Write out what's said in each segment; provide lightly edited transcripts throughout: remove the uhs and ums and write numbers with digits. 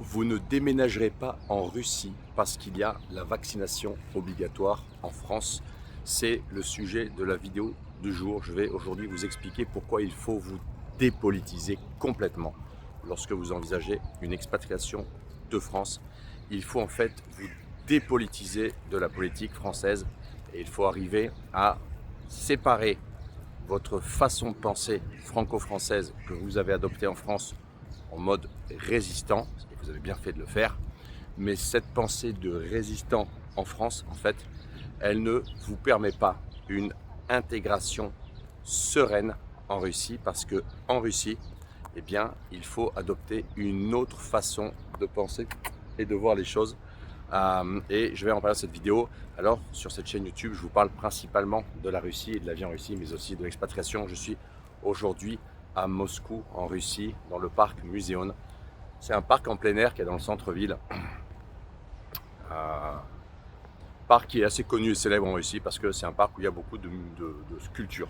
Vous ne déménagerez pas en Russie parce qu'il y a la vaccination obligatoire en France. C'est le sujet de la vidéo du jour. Je vais aujourd'hui vous expliquer pourquoi il faut vous dépolitiser complètement lorsque vous envisagez une expatriation de France. Il faut en fait vous dépolitiser de la politique française et il faut arriver à séparer votre façon de penser franco-française que vous avez adoptée en France en mode résistant, et vous avez bien fait de le faire, mais cette pensée de résistant en France, en fait, elle ne vous permet pas une intégration sereine en Russie, parce que en Russie, eh bien, il faut adopter une autre façon de penser et de voir les choses. Et je vais en parler dans cette vidéo. Alors, sur cette chaîne YouTube, je vous parle principalement de la Russie et de la vie en Russie, mais aussi de l'expatriation. Je suis aujourd'hui à Moscou, en Russie, dans le parc Muséon. C'est un parc en plein air qui est dans le centre-ville. Parc qui est assez connu et célèbre en Russie parce que c'est un parc où il y a beaucoup de sculptures.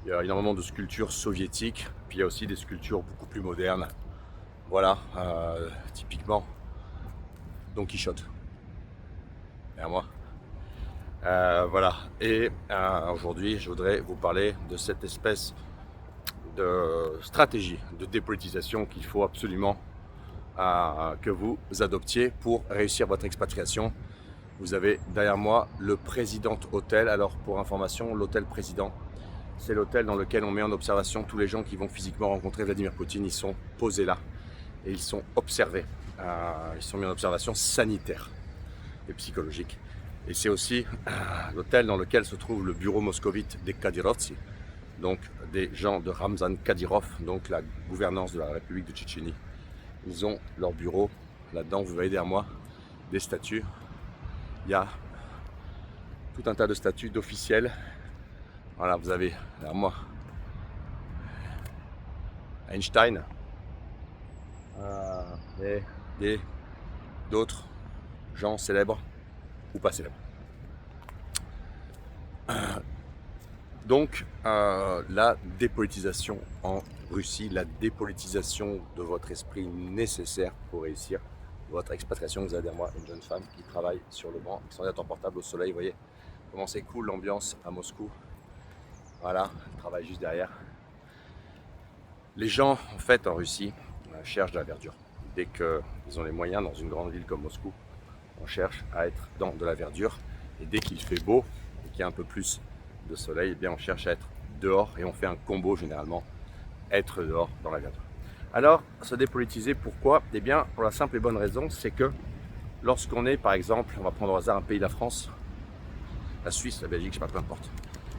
Il y a énormément de sculptures soviétiques, puis il y a aussi des sculptures beaucoup plus modernes. Voilà, typiquement Don Quichotte. Et à moi. Voilà, et aujourd'hui je voudrais vous parler de cette espèce de stratégie de dépolitisation qu'il faut absolument que vous adoptiez pour réussir votre expatriation. Vous avez derrière moi le Président Hôtel. Alors pour information, l'hôtel Président, c'est l'hôtel dans lequel on met en observation tous les gens qui vont physiquement rencontrer Vladimir Poutine. Ils sont posés là et ils sont observés. Ils sont mis en observation sanitaire et psychologique. Et c'est aussi l'hôtel dans lequel se trouve le bureau moscovite des Kadyrovtsi, donc des gens de Ramzan Kadyrov, donc la gouvernance de la République de Tchétchénie. Ils ont leur bureau là-dedans. Vous voyez derrière moi des statues. Il y a tout un tas de statues d'officiels. Voilà, vous avez derrière moi Einstein et d'autres gens célèbres ou pas célèbres. Donc la dépolitisation en Russie, la dépolitisation de votre esprit nécessaire pour réussir votre expatriation. Vous avez derrière moi une jeune femme qui travaille sur le banc avec son ordinateur portable au soleil. Vous voyez comment c'est cool l'ambiance à Moscou. Voilà, elle travaille juste derrière. Les gens en fait en Russie cherchent de la verdure. Dès qu'ils ont les moyens dans une grande ville comme Moscou, on cherche à être dans de la verdure. Et dès qu'il fait beau et qu'il y a un peu plus de soleil, eh bien on cherche à être dehors et on fait un combo généralement, être dehors dans la verdure. Alors, se dépolitiser, pourquoi? Eh bien, pour la simple et bonne raison, c'est que lorsqu'on est, par exemple, on va prendre au hasard un pays, la France, la Suisse, la Belgique, je sais pas, peu importe,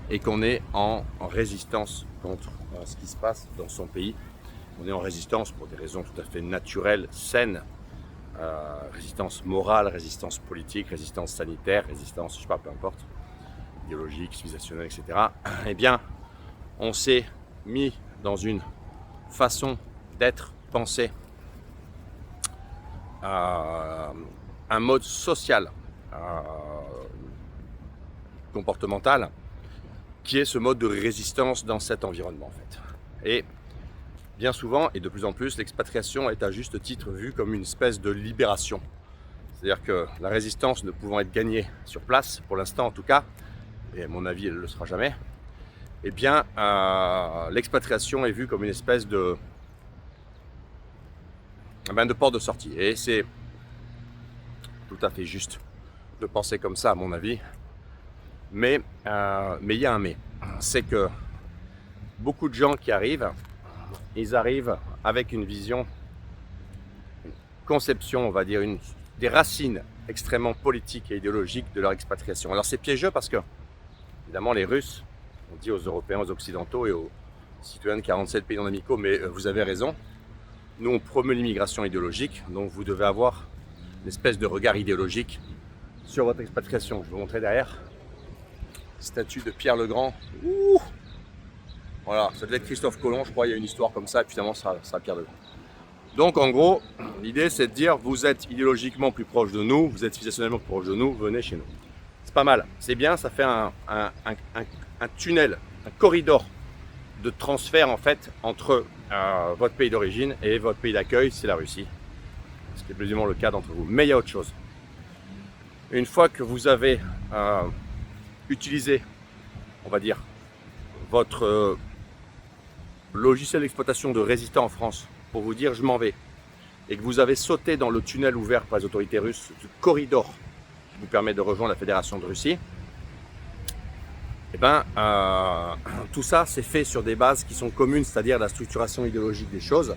et qu'on est en résistance contre ce qui se passe dans son pays, on est en résistance pour des raisons tout à fait naturelles, saines, résistance morale, résistance politique, résistance sanitaire, résistance, je sais pas, peu importe, idéologique, civilisationnelle, etc. Eh bien, on s'est mis dans une façon d'être, penser, un mode social, comportemental, qui est ce mode de résistance dans cet environnement en fait. Et bien souvent, et de plus en plus, l'expatriation est à juste titre vue comme une espèce de libération. C'est-à-dire que la résistance ne pouvant être gagnée sur place, pour l'instant en tout cas, et à mon avis elle ne le sera jamais, eh bien l'expatriation est vue comme une espèce de porte de sortie. Et c'est tout à fait juste de penser comme ça à mon avis. Mais il y a un mais. C'est que beaucoup de gens qui arrivent, ils arrivent avec une vision, une conception, on va dire, des racines extrêmement politiques et idéologiques de leur expatriation. Alors c'est piégeux parce que, évidemment, les Russes, on dit aux Européens, aux Occidentaux et aux citoyens de 47 pays non amicaux, mais vous avez raison, nous on promeut l'immigration idéologique, donc vous devez avoir une espèce de regard idéologique sur votre expatriation. Je vais vous montrer derrière, statue de Pierre le Grand. Ouh, voilà, ça devait être Christophe Colomb, je crois, il y a une histoire comme ça, et puis finalement ça sera Pierre le Grand. Donc en gros, l'idée c'est de dire, vous êtes idéologiquement plus proche de nous, vous êtes civilisationnellement plus proche de nous, venez chez nous. C'est pas mal, c'est bien, ça fait un tunnel, un corridor de transfert en fait entre votre pays d'origine et votre pays d'accueil, c'est la Russie. ce qui est plus ou moins le cas d'entre vous. Mais il y a autre chose. Une fois que vous avez utilisé, on va dire, votre logiciel d'exploitation de résident en France pour vous dire je m'en vais, et que vous avez sauté dans le tunnel ouvert par les autorités russes, ce corridor qui vous permet de rejoindre la Fédération de Russie, et tout ça c'est fait sur des bases qui sont communes, c'est-à-dire la structuration idéologique des choses,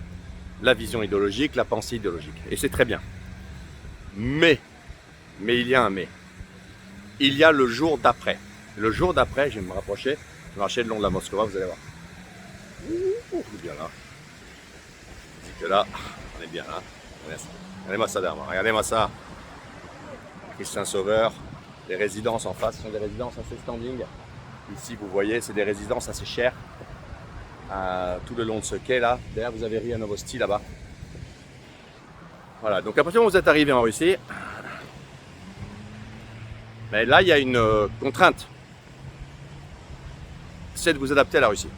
la vision idéologique, la pensée idéologique. Et c'est très bien. Mais il y a un mais. Il y a le jour d'après. Le jour d'après, je vais me rapprocher, je vais marcher le long de la Moscova, vous allez voir. On est bien là. C'est que là, on est bien là. Regardez-moi ça derrière moi, regardez-moi ça. Christian Sauveur, les résidences en face sont des résidences assez standing. Ici, vous voyez, c'est des résidences assez chères. Tout le long de ce quai là. Derrière, vous avez Ria Novosti là-bas. Voilà, donc à partir du moment où vous êtes arrivé en Russie, mais là, il y a une contrainte. C'est de vous adapter à la Russie.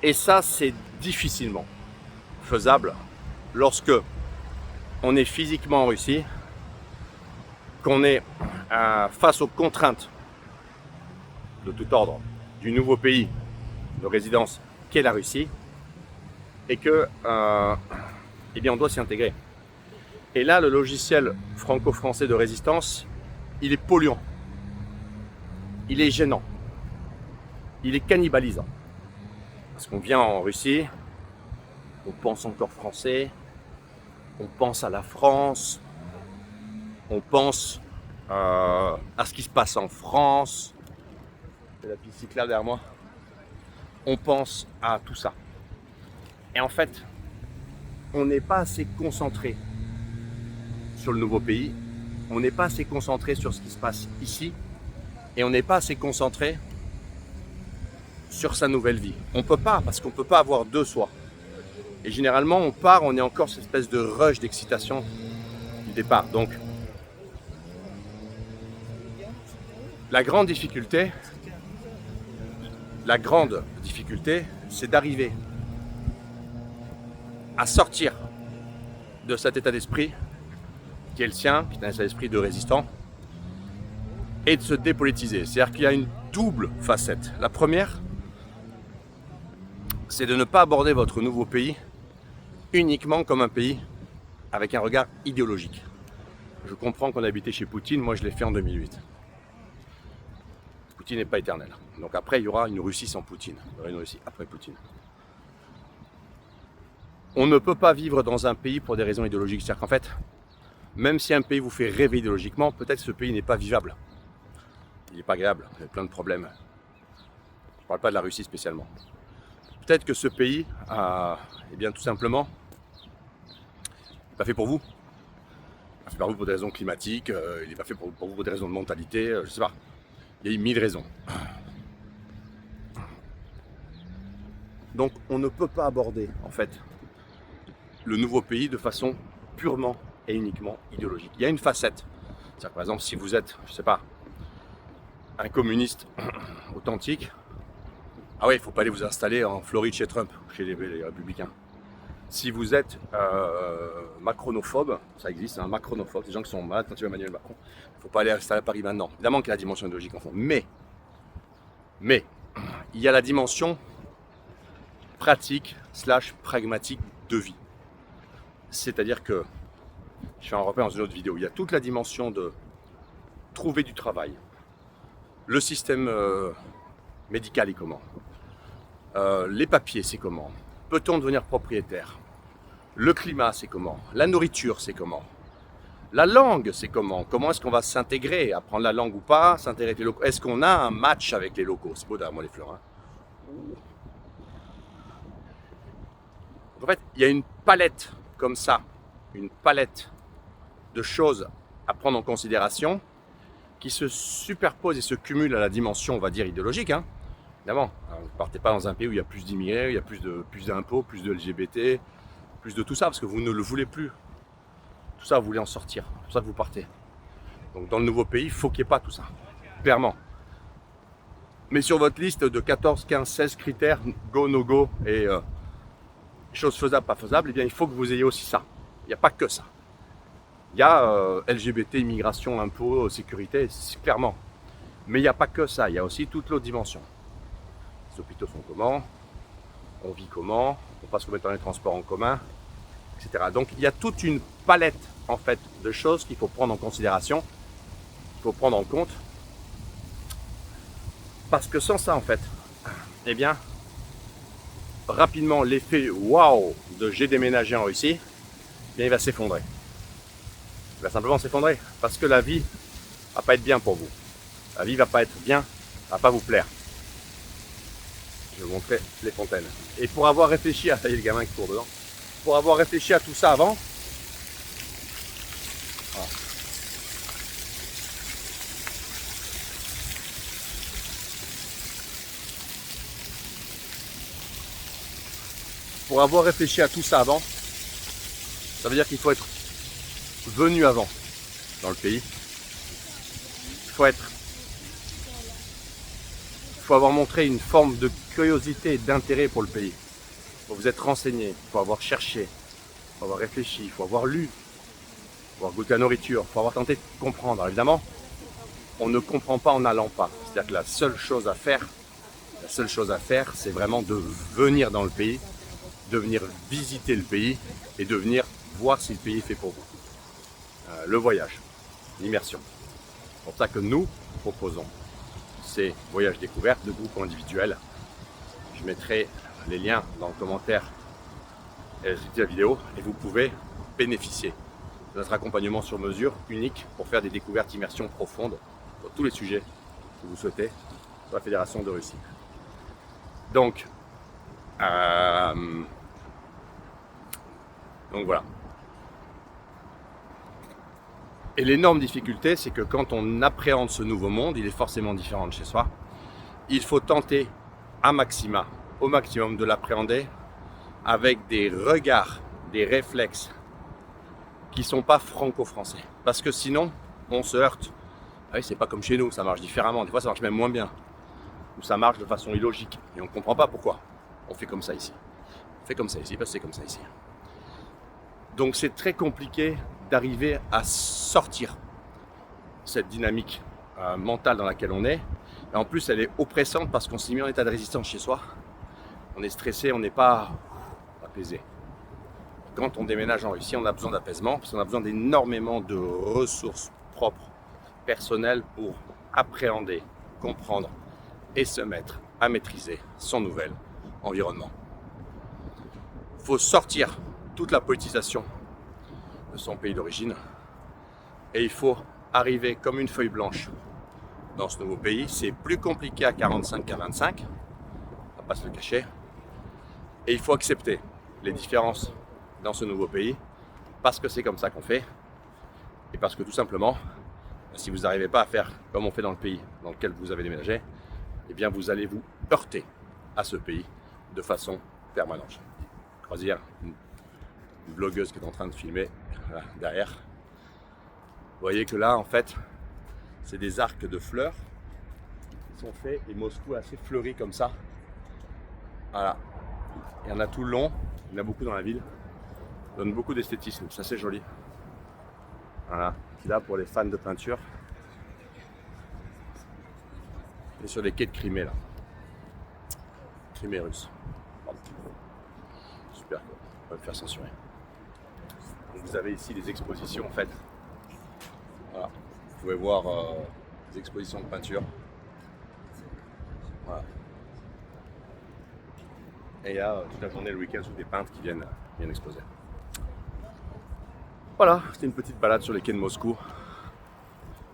Et ça, c'est difficilement faisable lorsque on est physiquement en Russie, qu'on est face aux contraintes de tout ordre du nouveau pays de résidence qu'est la Russie, et que eh bien on doit s'y intégrer. Et là, le logiciel franco-français de résistance, il est polluant, il est gênant, il est cannibalisant. Parce qu'on vient en Russie, on pense encore français, on pense à la France, on pense à ce qui se passe en France. C'est la piste cyclable derrière moi. On pense à tout ça. Et en fait, on n'est pas assez concentré sur le nouveau pays, on n'est pas assez concentré sur ce qui se passe ici, et on n'est pas assez concentré sur sa nouvelle vie. On ne peut pas, parce qu'on ne peut pas avoir deux soi. Et généralement, on part, on est encore cette espèce de rush d'excitation du départ. Donc, la grande difficulté, c'est d'arriver à sortir de cet état d'esprit qui est le sien, qui est un état d'esprit de résistant, et de se dépolitiser. C'est-à-dire qu'il y a une double facette. La première, c'est de ne pas aborder votre nouveau pays uniquement comme un pays avec un regard idéologique. Je comprends qu'on a habité chez Poutine, moi je l'ai fait en 2008. Poutine n'est pas éternel. Donc après, il y aura une Russie sans Poutine. Il y aura une Russie après Poutine. On ne peut pas vivre dans un pays pour des raisons idéologiques. C'est-à-dire qu'en fait, même si un pays vous fait rêver idéologiquement, peut-être que ce pays n'est pas vivable. Il n'est pas agréable, il y a plein de problèmes. Je ne parle pas de la Russie spécialement. Peut-être que ce pays, eh bien tout simplement, n'est pas fait pour vous. Il n'est pas fait pour vous pour des raisons climatiques, il n'est pas fait pour vous pour des raisons de mentalité, je ne sais pas. Il y a eu 1000 raisons. Donc on ne peut pas aborder en fait le nouveau pays de façon purement et uniquement idéologique. Il y a une facette. C'est-à-dire, par exemple, si vous êtes, je ne sais pas, un communiste authentique, ah oui, il ne faut pas aller vous installer en Floride chez Trump, chez les républicains. Si vous êtes macronophobe, ça existe, un macronophobe, des gens qui sont malades quand tu vas Emmanuel Macron, il ne faut pas aller installer à Paris maintenant. Évidemment qu'il y a la dimension idéologique en fond. Mais, il y a la dimension pratique / pragmatique de vie. C'est-à-dire que, je vais en reparler dans une autre vidéo, il y a toute la dimension de trouver du travail. Le système médical est comment? Les papiers, c'est comment? Peut-on devenir propriétaire? Le climat, c'est comment? La nourriture, c'est comment? La langue, c'est comment? Comment est-ce qu'on va s'intégrer? Apprendre la langue ou pas? S'intégrer avec les locaux? Est-ce qu'on a un match avec les locaux? C'est beau derrière moi les fleurs. Hein. En fait, il y a une palette comme ça, une palette de choses à prendre en considération qui se superposent et se cumulent à la dimension, on va dire, idéologique. Hein. Évidemment, vous ne partez pas dans un pays où il y a plus d'immigrés, il y a plus d'impôts, plus de LGBT, plus de tout ça, parce que vous ne le voulez plus. Tout ça, vous voulez en sortir. C'est pour ça que vous partez. Donc dans le nouveau pays, il faut qu'il n'y ait pas tout ça. Clairement. Mais sur votre liste de 14, 15, 16 critères, go, no go, et choses faisables, pas faisables, eh bien il faut que vous ayez aussi ça. Il n'y a pas que ça. Il y a LGBT, immigration, impôts, sécurité, clairement. Mais il n'y a pas que ça, il y a aussi toute l'autre dimension. Les hôpitaux sont comment? On vit comment? On passe combien de temps dans les transports en commun? Etc. Donc il y a toute une palette en fait de choses qu'il faut prendre en considération, qu'il faut prendre en compte. Parce que sans ça en fait, eh bien, rapidement l'effet waouh de j'ai déménagé en Russie, eh bien, il va s'effondrer. Il va simplement s'effondrer parce que la vie va pas être bien pour vous. La vie va pas être bien, va pas vous plaire. Je vais vous montrer les fontaines. Et pour avoir réfléchi à ça y est le gamin qui court dedans, pour avoir réfléchi à tout ça avant, voilà. Pour avoir réfléchi à tout ça avant, ça veut dire qu'il faut être venu avant dans le pays. Il faut avoir montré une forme de curiosité et d'intérêt pour le pays. Il faut vous être renseigné, il faut avoir cherché, il faut avoir réfléchi, il faut avoir lu, il faut avoir goûté à la nourriture, il faut avoir tenté de comprendre. Alors évidemment, on ne comprend pas en n'allant pas. C'est-à-dire que la seule chose à faire, c'est vraiment de venir dans le pays, de venir visiter le pays et de venir voir si le pays est fait pour vous. Le voyage, l'immersion. C'est pour ça que nous proposons ces voyages découvertes de groupe ou individuels. Je mettrai les liens dans le commentaire et la vidéo et vous pouvez bénéficier de notre accompagnement sur mesure unique pour faire des découvertes immersion profondes sur tous les sujets que vous souhaitez sur la Fédération de Russie. Donc voilà. Et l'énorme difficulté, c'est que quand on appréhende ce nouveau monde, il est forcément différent de chez soi. Il faut tenter au maximum de l'appréhender avec des regards, des réflexes qui ne sont pas franco-français. Parce que sinon, on se heurte. Ah oui, c'est pas comme chez nous, ça marche différemment. Des fois, ça marche même moins bien. Ou ça marche de façon illogique. Et on ne comprend pas pourquoi. On fait comme ça ici. On fait comme ça ici parce que c'est comme ça ici. Donc c'est très compliqué d'arriver à sortir cette dynamique mentale dans laquelle on est. Et en plus, elle est oppressante parce qu'on s'est mis en état de résistance chez soi. On est stressé, on n'est pas apaisé. Quand on déménage en Russie, on a besoin d'apaisement parce qu'on a besoin d'énormément de ressources propres, personnelles pour appréhender, comprendre et se mettre à maîtriser son nouvel environnement. Il faut sortir toute la politisation de son pays d'origine et il faut arriver comme une feuille blanche dans ce nouveau pays. C'est plus compliqué à 45 qu'à 25, on va pas se le cacher, et il faut accepter les différences dans ce nouveau pays parce que c'est comme ça qu'on fait et parce que tout simplement si vous n'arrivez pas à faire comme on fait dans le pays dans lequel vous avez déménagé, eh bien vous allez vous heurter à ce pays de façon permanente. Croisière, une blogueuse qui est en train de filmer là, derrière. Vous voyez que là en fait c'est des arcs de fleurs qui sont faits et Moscou est assez fleuri comme ça. Voilà. Il y en a tout le long, il y en a beaucoup dans la ville. Ça donne beaucoup d'esthétisme, c'est assez joli. Voilà. Puis là pour les fans de peinture. Et sur les quais de Crimée là. Crimée russe. Pardon. Super quoi. On va me faire censurer. Donc vous avez ici des expositions en fait. Voilà. Vous pouvez voir des expositions de peinture. Voilà. Et il y a toute la journée le week-end sous des peintres qui viennent exposer. Voilà, c'était une petite balade sur les quais de Moscou.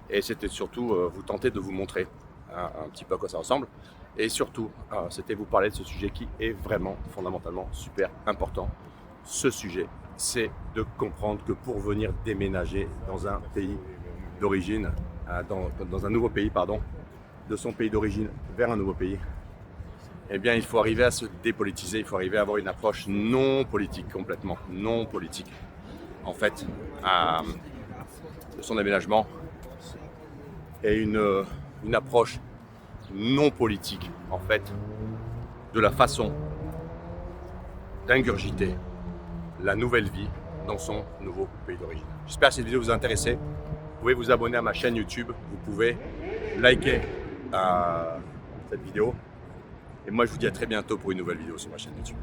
Et c'était surtout vous tenter de vous montrer un petit peu à quoi ça ressemble. Et surtout, c'était vous parler de ce sujet qui est vraiment fondamentalement super important. Ce sujet, c'est de comprendre que pour venir déménager dans un pays d'origine, dans un nouveau pays, pardon, de son pays d'origine vers un nouveau pays, eh bien il faut arriver à se dépolitiser, il faut arriver à avoir une approche non politique, complètement non politique, en fait, de son déménagement et une approche non politique, en fait, de la façon d'ingurgiter la nouvelle vie dans son nouveau pays d'origine. J'espère que cette vidéo vous a intéressé. Vous pouvez vous abonner à ma chaîne YouTube, vous pouvez liker cette vidéo. Et moi, je vous dis à très bientôt pour une nouvelle vidéo sur ma chaîne YouTube.